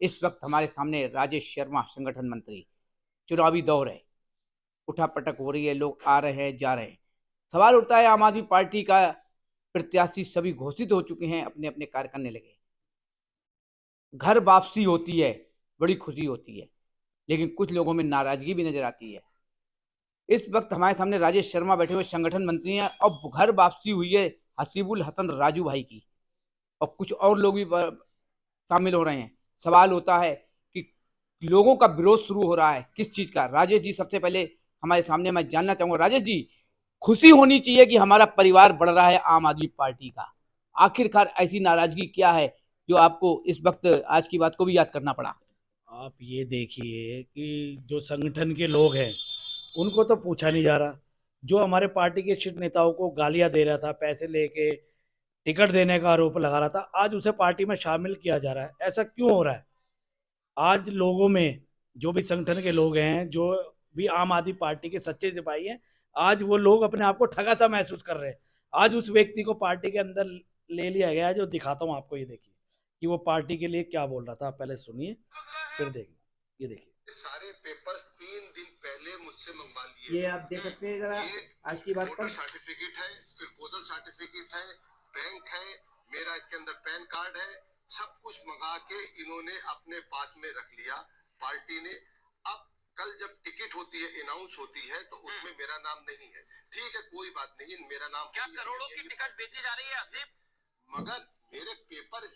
इस वक्त हमारे सामने राजेश शर्मा संगठन मंत्री, चुनावी दौर है, उठापटक हो रही है, लोग आ रहे हैं जा रहे हैं। सवाल उठता है आम आदमी पार्टी का प्रत्याशी सभी घोषित हो चुके हैं, अपने अपने कार्य करने लगे, घर वापसी होती है, बड़ी खुशी होती है, लेकिन कुछ लोगों में नाराजगी भी नजर आती है। इस वक्त हमारे सामने राजेश शर्मा बैठे हुए संगठन मंत्री हैं और घर वापसी हुई है हसीबुल हसन राजू भाई की, और कुछ और लोग भी शामिल हो रहे हैं। सवाल होता है कि लोगों का विरोध शुरू हो रहा है किस चीज का। राजेश जी, सबसे पहले हमारे सामने मैं जानना चाहूंगा, राजेश जी, खुशी होनी चाहिए कि हमारा परिवार बढ़ रहा है आम आदमी पार्टी का, आखिरकार ऐसी नाराजगी क्या है जो आपको इस वक्त आज की बात को भी याद करना पड़ा? आप ये देखिए कि जो संगठन के लोग हैं उनको तो पूछा नहीं जा रहा। जो हमारे पार्टी के शीर्ष नेताओं को गालियां दे रहा था, पैसे लेके टिकट देने का आरोप लगा रहा था, आज उसे पार्टी में शामिल किया जा रहा है। ऐसा क्यों हो रहा है? आज लोगों में जो भी संगठन के लोग हैं, जो भी आम आदमी पार्टी के सच्चे सिपाही हैं, आज वो लोग अपने आप को ठगा सा महसूस कर रहे हैं। आज उस व्यक्ति को पार्टी के अंदर ले लिया गया है, जो दिखाता हूँ आपको। ये देखिए कि वो पार्टी के लिए क्या बोल रहा था। आप पहले सुनिए फिर देखिए। ये देखिए, सारे पेपर 3 दिन पहले मुझसे मंगवा लिए। ये आप देख सकते हैं जरा ये आज की बात वोटर पर। सर्टिफिकेट है, फिर पोस्टल सर्टिफिकेट है, बैंक है, मेरा इसके अंदर पैन कार्ड है, सब कुछ मंगा के इन्होंने अपने पास में रख लिया पार्टी ने। अब कल जब टिकट होती है, अनाउंस होती है, तो उसमें मेरा नाम नहीं है। ठीक है, कोई बात नहीं, मेरा नाम क्या करोड़ों की टिकट बेची जा रही है हसीब? मगर मेरे पेपर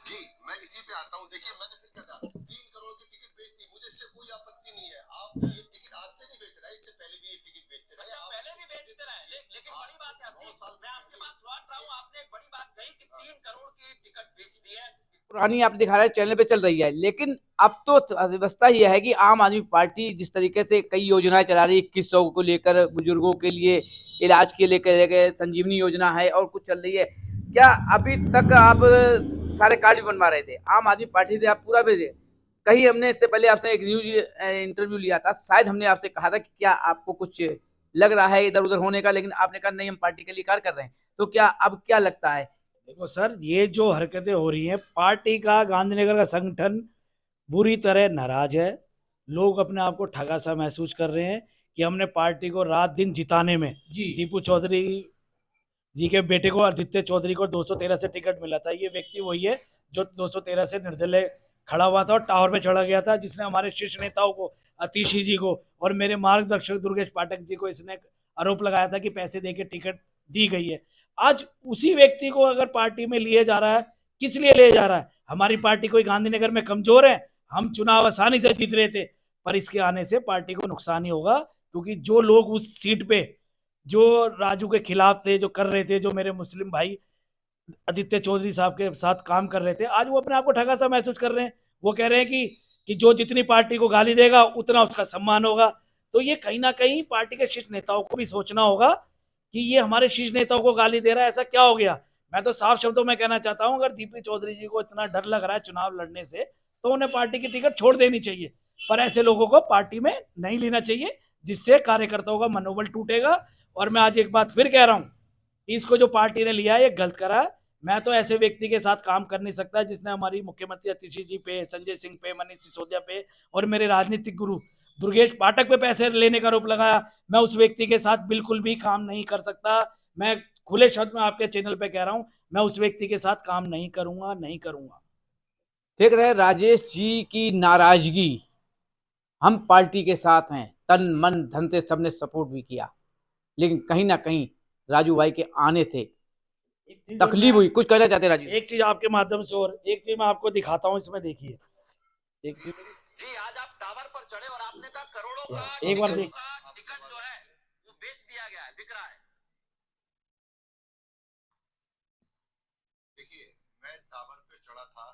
जी, मैं इसी पे आता हूँ। देखिए, मैंने फिर क्या कहा, 3 करोड़ की टिकट बेच दी, मुझे इससे कोई आपत्ति नहीं है। आप ये टिकट आज से नहीं बेच रहे, इससे पहले भी ये टिकट बेचते रहे। अच्छा, पहले भी बेचते रहे, लेकिन बड़ी बात है हसीब, मैं आपके पास लौट रहा हूँ। आपने एक बड़ी बात कही कि 3 करोड़ की टिकट बेच दी है। पुरानी आप दिखा रहे हैं चैनल पे चल रही है, लेकिन अब तो व्यवस्था यह है कि आम आदमी पार्टी जिस तरीके से कई योजनाएं चला रही है, 2100 को लेकर बुजुर्गों के लिए इलाज के लेकर संजीवनी योजना है और कुछ चल रही है। क्या अभी तक आप सारे कार्ड भी बनवा रहे थे आम आदमी पार्टी से, आप पूरा भेजे? कहीं हमने इससे पहले आपसे एक न्यूज इंटरव्यू लिया था, शायद हमने आपसे कहा था कि क्या आपको कुछ लग रहा है इधर उधर होने का, लेकिन आपने कहा नहीं, हम पार्टी के लिए कार्य कर रहे हैं। तो क्या अब क्या लगता है? देखो सर, ये जो हरकतें हो रही हैं, पार्टी का गांधीनगर का संगठन बुरी तरह नाराज है। लोग अपने आप को ठगा सा महसूस कर रहे हैं कि हमने पार्टी को रात दिन जिताने में, जी, दीपू चौधरी जी के बेटे को आदित्य चौधरी को 213 से टिकट मिला था। ये व्यक्ति वही है जो 213 से निर्दलीय खड़ा हुआ था और टावर पे चढ़ा गया था, जिसने हमारे शीर्ष नेताओं को, अतीशी जी को और मेरे मार्गदर्शक दुर्गेश पाठक जी को इसने आरोप लगाया था कि पैसे देके टिकट दी गई है। आज उसी व्यक्ति को अगर पार्टी में लिए जा रहा है, किस लिए ले जा रहा है? हमारी पार्टी कोई गांधीनगर में कमजोर है? हम चुनाव आसानी से जीत रहे थे, पर इसके आने से पार्टी को नुकसान ही होगा। क्योंकि जो लोग उस सीट पे, जो राजू के खिलाफ थे, जो कर रहे थे, जो मेरे मुस्लिम भाई आदित्य चौधरी साहब के साथ काम कर रहे थे, आज वो अपने आप को ठगा सा महसूस कर रहे हैं। वो कह रहे हैं कि जो जितनी पार्टी को गाली देगा उतना उसका सम्मान होगा। तो ये कहीं ना कहीं पार्टी के शीर्ष नेताओं को भी सोचना होगा कि ये हमारे शीर्ष नेताओं को गाली दे रहा है, ऐसा क्या हो गया? मैं तो साफ शब्दों में कहना चाहता हूं, अगर दीपी चौधरी जी को इतना डर लग रहा है चुनाव लड़ने से, तो उन्हें पार्टी की टिकट छोड़ देनी चाहिए। पर ऐसे लोगों को पार्टी में नहीं लेना चाहिए, जिससे कार्यकर्ताओं का मनोबल टूटेगा। और मैं आज एक बात फिर कह रहा हूं कि इसको जो पार्टी ने लिया है ये गलत करा है। मैं तो ऐसे व्यक्ति के साथ काम कर नहीं सकता जिसने हमारी मुख्यमंत्री अतिशी जी पे, संजय सिंह पे, मनीष सिसोदिया पे और मेरे राजनीतिक गुरु दुर्गेश पाठक पे पैसे लेने का आरोप लगाया। मैं उस व्यक्ति के साथ बिल्कुल भी काम नहीं कर सकता। मैं खुले शब्द में आपके चैनल पे कह रहा हूं, मैं उस व्यक्ति के साथ काम नहीं करूंगा, नहीं करूंगा। देख रहे हैं राजेश जी की नाराजगी, हम पार्टी के साथ हैं, तन मन धन से सबने सपोर्ट भी किया, लेकिन कहीं ना कहीं राजू भाई के आने से तकलीफ हुई। कुछ कहना चाहते हैं राजू? एक चीज आपके माध्यम से, और एक चीज मैं आपको दिखाता हूँ, इसमें देखिए। एक चीज जी, आज आप टावर पर चढ़े और आपने कहा करोड़ों का एक बार देख, टिकट जो है वो बेच दिया गया है, बिक रहा है। देखिए, मैं टावर पे चढ़ा था,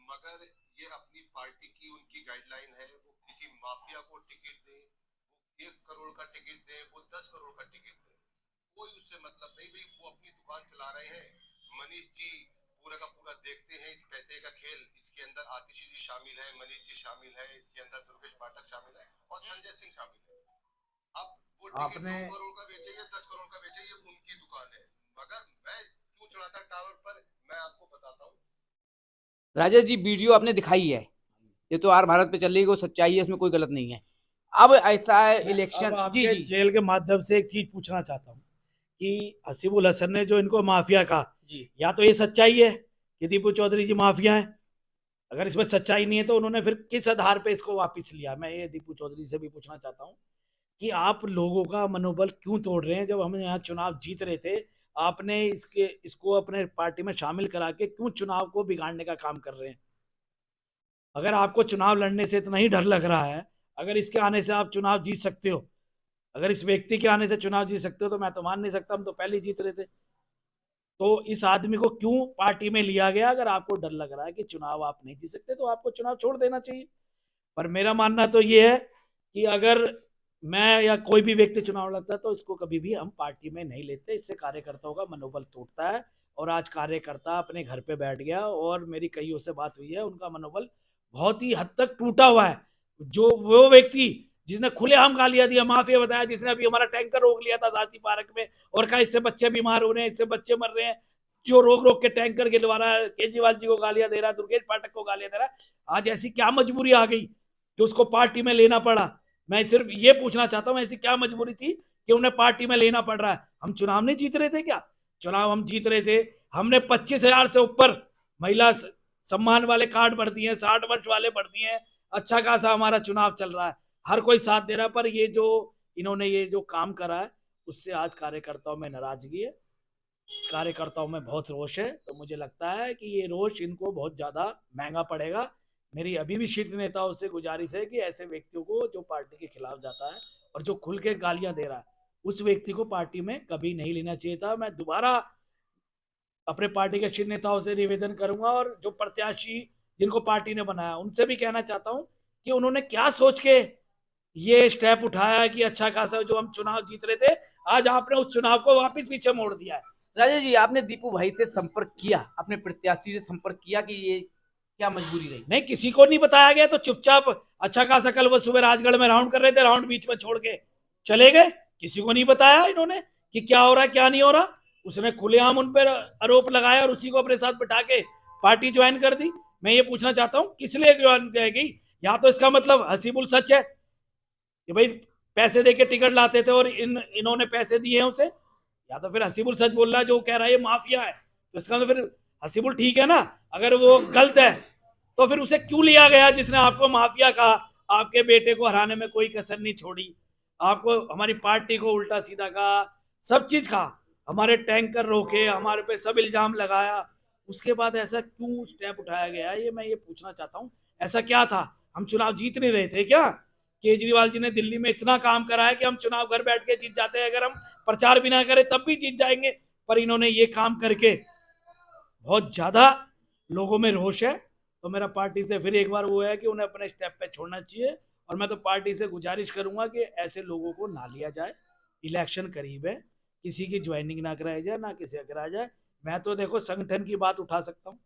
मगर ये अपनी पार्टी की उनकी गाइडलाइन है, वो किसी माफिया को टिकट दे, वो 1 करोड़ का टिकट दे, वो 10 करोड़ का टिकट दे, कोई उससे मतलब नहीं। भाई, वो अपनी दुकान चला रहे हैं। मनीष जी पूरा का पूरा देखते हैं इस पैसे का खेल। इसके अंदर आतिशी जी शामिल है, मनीष जी शामिल है, इसके अंदर दुर्गेश पाठक शामिल है और संजय सिंह शामिल है। अब वो टिकट आपने 2 करोड़ का बेचे या 10 करोड़ का बेचे, ये उनकी दुकान है। मगर मैं क्यों चढ़ा था टावर पर, मैं आपको बताता हूँ। राजेश जी, वीडियो आपने दिखाई है, ये तो आर भारत पे चल रही है, सच्चाई है, इसमें कोई गलत नहीं है। अब ऐसा है मैं इलेक्शन, अब जी आपके जी जेल के माध्यम से एक चीज पूछना चाहता हूँ कि हसीबुल हसन ने जो इनको माफिया कहा, जी या तो ये सच्चाई है कि दीपू चौधरी जी माफिया है, अगर इसमें सच्चाई नहीं है तो उन्होंने फिर किस आधार पे इसको वापस लिया। मैं ये दीपू चौधरी से भी पूछना चाहता हूँ कि आप लोगों का मनोबल क्यों तोड़ रहे हैं। जब हम यहाँ चुनाव जीत रहे थे, आपने इसको अपने पार्टी में शामिल करा के क्यों चुनाव को बिगाड़ने का काम कर रहे हैं। अगर आपको चुनाव लड़ने से इतना ही डर लग रहा है, अगर इसके आने से आप चुनाव जीत सकते हो, अगर इस व्यक्ति के आने से चुनाव जीत सकते हो, तो मैं तो मान नहीं सकता, हम तो पहले ही जीत रहे थे। तो इस आदमी को क्यों पार्टी में लिया गया? अगर आपको डर लग रहा है कि चुनाव आप नहीं जीत सकते, तो आपको चुनाव छोड़ देना चाहिए। पर मेरा मानना तो ये है कि अगर मैं या कोई भी व्यक्ति चुनाव लड़ता है तो इसको कभी भी हम पार्टी में नहीं लेते। इससे कार्यकर्ताओं का मनोबल टूटता है, और आज कार्यकर्ता अपने घर पे बैठ गया, और मेरी कईयों से बात हुई है, उनका मनोबल बहुत ही हद तक टूटा हुआ है। जो वो व्यक्ति जिसने खुलेआम गालियां दिया, माफिया बताया, जिसने अभी हमारा टैंकर रोक लिया था सासी पार्क में और कहा इससे बच्चे बीमार हो रहे हैं, इससे बच्चे मर रहे हैं, जो रोक रोक के टैंकर के द्वारा केजरीवाल जी को गालियां दे रहा है, दुर्गेश पाठक को गालियां दे रहा है, आज ऐसी क्या मजबूरी आ गई कि उसको पार्टी में लेना पड़ा? मैं सिर्फ ये पूछना चाहता हूं, ऐसी क्या मजबूरी थी कि उन्हें पार्टी में लेना पड़ रहा है? हम चुनाव नहीं जीत रहे थे क्या? चुनाव हम जीत रहे थे। हमने 25,000 से ऊपर महिला सम्मान वाले कार्ड भर दिए हैं, 60 वर्ष वाले भर दिए हैं, अच्छा खासा हमारा चुनाव चल रहा है, हर कोई साथ दे रहा है। पर ये जो इन्होंने ये जो काम करा है, उससे आज कार्यकर्ताओं में नाराजगी है, कार्यकर्ताओं में बहुत रोष है। तो मुझे लगता है कि ये रोष इनको बहुत ज्यादा महंगा पड़ेगा। मेरी अभी भी शीर्ष नेताओं से गुजारिश है कि ऐसे व्यक्तियों को जो पार्टी के खिलाफ जाता है और जो खुल के गालियां दे रहा है, उस व्यक्ति को पार्टी में कभी नहीं लेना चाहिए था। मैं दोबारा अपने पार्टी के शीर्ष नेताओं से निवेदन करूंगा, और जो प्रत्याशी जिनको पार्टी ने बनाया उनसे भी कहना चाहता हूं कि उन्होंने क्या सोच के ये स्टेप उठाया कि अच्छा खासा जो हम चुनाव जीत रहे थे, आज आपने उस चुनाव को वापस पीछे मोड़ दिया है। राजेश जी, आपने दीपू भाई से संपर्क किया, अपने प्रत्याशी से संपर्क किया कि ये क्या मजबूरी रही? नहीं, किसी को नहीं बताया गया, तो चुपचाप अच्छा खासा कल वो सुबह राजगढ़ में राउंड कर रहे थे, राउंड बीच में छोड़ के चले गए। किसी को नहीं बताया इन्होंने कि क्या हो रहा है क्या नहीं हो रहा। उसने खुलेआम उन पर आरोप लगाया और उसी को अपने साथ बिठा के पार्टी ज्वाइन कर दी। मैं ये पूछना चाहता हूँ किस लिए ज्वाइन करेगी? या तो इसका मतलब हसीबुल सच है कि भाई पैसे दे के टिकट लाते थे और इन्होंने पैसे दिए हैं उसे, या तो फिर हसीबुल सच बोल रहा है जो कह रहा है ये माफिया है। तो इसका मतलब फिर हसीबुल ठीक है ना? अगर वो गलत है तो फिर उसे क्यों लिया गया जिसने आपको माफिया कहा? आपके बेटे को हराने में कोई कसर नहीं छोड़ी, आपको हमारी पार्टी को उल्टा सीधा कहा, सब चीज कहा, हमारे टैंकर रोके, हमारे पे सब इल्जाम लगाया, उसके बाद ऐसा क्यों स्टेप उठाया गया? ये मैं ये पूछना चाहता हूँ। ऐसा क्या था? हम चुनाव जीत नहीं रहे थे क्या? केजरीवाल जी ने दिल्ली में इतना काम करा है कि हम चुनाव घर बैठ के जीत जाते हैं, अगर हम प्रचार भी ना करें तब भी जीत जाएंगे। पर इन्होंने ये काम करके बहुत ज्यादा लोगों में रोष है। तो मेरा पार्टी से फिर एक बार वो है कि उन्हें अपने स्टेप पे छोड़ना चाहिए, और मैं तो पार्टी से गुजारिश करूंगा कि ऐसे लोगों को ना लिया जाए। इलेक्शन करीब है, किसी की ज्वाइनिंग ना कराई जाए, ना किसी का कराया जाए। मैं तो देखो संगठन की बात उठा सकता हूँ,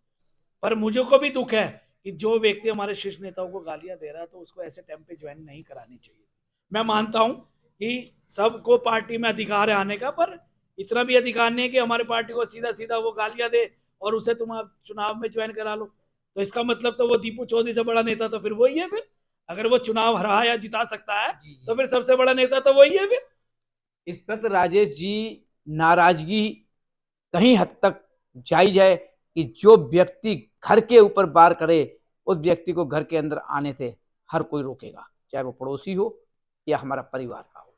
पर मुझे को भी दुख है कि जो व्यक्ति हमारे शीर्ष नेताओं को गालियां दे रहा है, तो उसको ऐसे टाइम पे ज्वाइन नहीं करानी चाहिए। मैं मानता हूं कि सबको पार्टी में अधिकार है आने का, पर इतना भी अधिकार नहीं है कि हमारे पार्टी को सीधा सीधा वो गालियां दे और उसे तुम आप चुनाव में ज्वाइन करा लो। तो इसका मतलब तो वो दीपू चौधरी से बड़ा नेता तो फिर वही है। फिर अगर वो चुनाव हरा या जिता सकता है तो फिर सबसे बड़ा नेता तो वही है। फिर इस वक्त राजेश जी, नाराजगी कहीं हद तक जायज है कि जो व्यक्ति घर के ऊपर वार करे, उस व्यक्ति को घर के अंदर आने से हर कोई रोकेगा, चाहे वो पड़ोसी हो या हमारा परिवार का हो।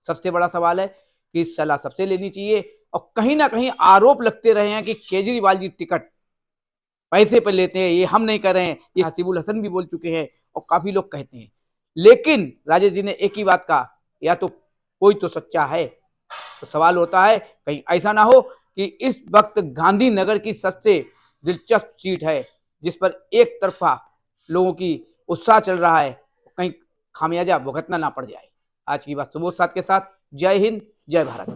सबसे बड़ा सवाल है कि सलाह सबसे लेनी चाहिए, और कहीं ना कहीं आरोप लगते रहे हैं कि केजरीवाल जी टिकट पैसे पर लेते हैं, ये हम नहीं कर रहे हैं, ये हसीबुल हसन भी बोल चुके हैं और काफी लोग कहते हैं। लेकिन राजेश जी ने एक ही बात कहा, या तो कोई तो सच्चा है। तो सवाल होता है कहीं ऐसा ना हो कि इस वक्त गांधीनगर की सबसे दिलचस्प सीट है जिस पर एक तरफा लोगों की उत्साह चल रहा है, कहीं खामियाजा भुगतना ना पड़ जाए। आज की बात सुबोध साथ के साथ। जय हिंद, जय भारत।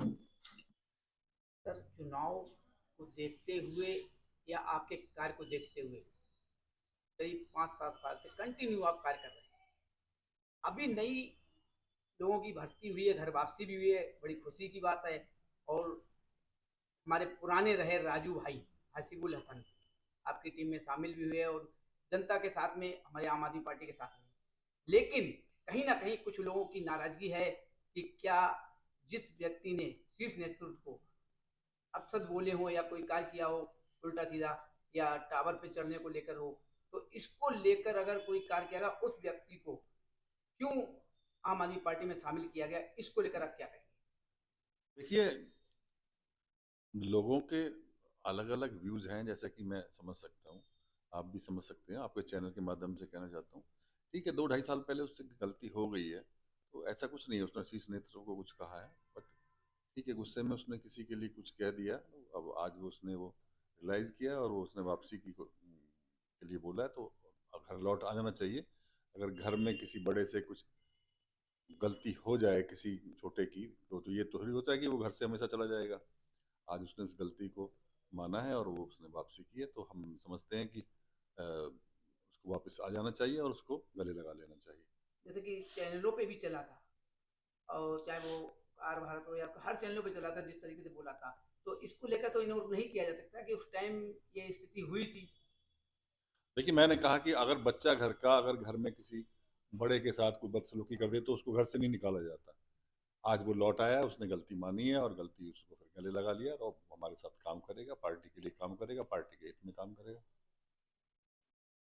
सर, चुनाव को देखते हुए या आपके कार्य को देखते हुए करीब 5-7 साल से कंटिन्यू आप कार्य कर रहे हैं, अभी नई लोगों की भर्ती हुई है, घर वापसी भी हुई है, बड़ी खुशी की बात है। और हमारे पुराने रहे राजू भाई हसीबुल हसन, आपकी टीम में शामिल भी हुए और जनता के साथ में हमारे आम आदमी पार्टी के साथ में। लेकिन कहीं ना कहीं कुछ लोगों की नाराजगी है कि क्या जिस व्यक्ति ने शीर्ष नेतृत्व को अपशब्द बोले हो या कोई कार्य किया हो उल्टा सीधा या टावर पे चढ़ने को लेकर हो, तो इसको लेकर अगर कोई कार्य किया गया उस व्यक्ति को क्यों आम आदमी पार्टी में शामिल किया गया, इसको लेकर आप क्या कहेंगे? देखिए, लोगों के अलग अलग व्यूज हैं, जैसा कि मैं समझ सकता हूँ, आप भी समझ सकते हैं। आपके चैनल के माध्यम से कहना चाहता हूँ, ठीक है, 2-2.5 साल पहले उससे गलती हो गई है, तो ऐसा कुछ नहीं है उसने शीर्ष नेतृत्व को कुछ कहा है, बट ठीक है, गुस्से में उसने किसी के लिए कुछ कह दिया। अब आज वो उसने वो रियलाइज़ किया और वो उसने वापसी के लिए बोला है, तो घर लौट आ जाना चाहिए। अगर घर में किसी बड़े से कुछ गलती हो जाए किसी छोटे की, तो ये थोड़ी होता है कि वो घर से हमेशा चला जाएगा। आज उसने उस गलती को माना है और वो उसने वापसी की है, तो हम समझते हैं कि उसको वापस आ जाना चाहिए और उसको गले लगा लेना चाहिए। जैसे कि चैनलों पे भी चला था और चाहे वो आर भारत हो या हर चैनलों पे चला था, जिस तरीके से बोला था, तो इसको लेकर तो इग्नोर नहीं किया जा सकता कि उस टाइम ये स्थिति हुई थी। देखिए, मैंने कहा कि अगर बच्चा घर का अगर घर में किसी बड़े के साथ कोई बदसलूकी कर दे तो उसको घर से नहीं निकाला जाता। आज वो लौट आया, उसने गलती मानी है और गलती उसको फिर गले लगा लिया और हमारे साथ काम करेगा, पार्टी के लिए काम करेगा, पार्टी के हित में काम करेगा।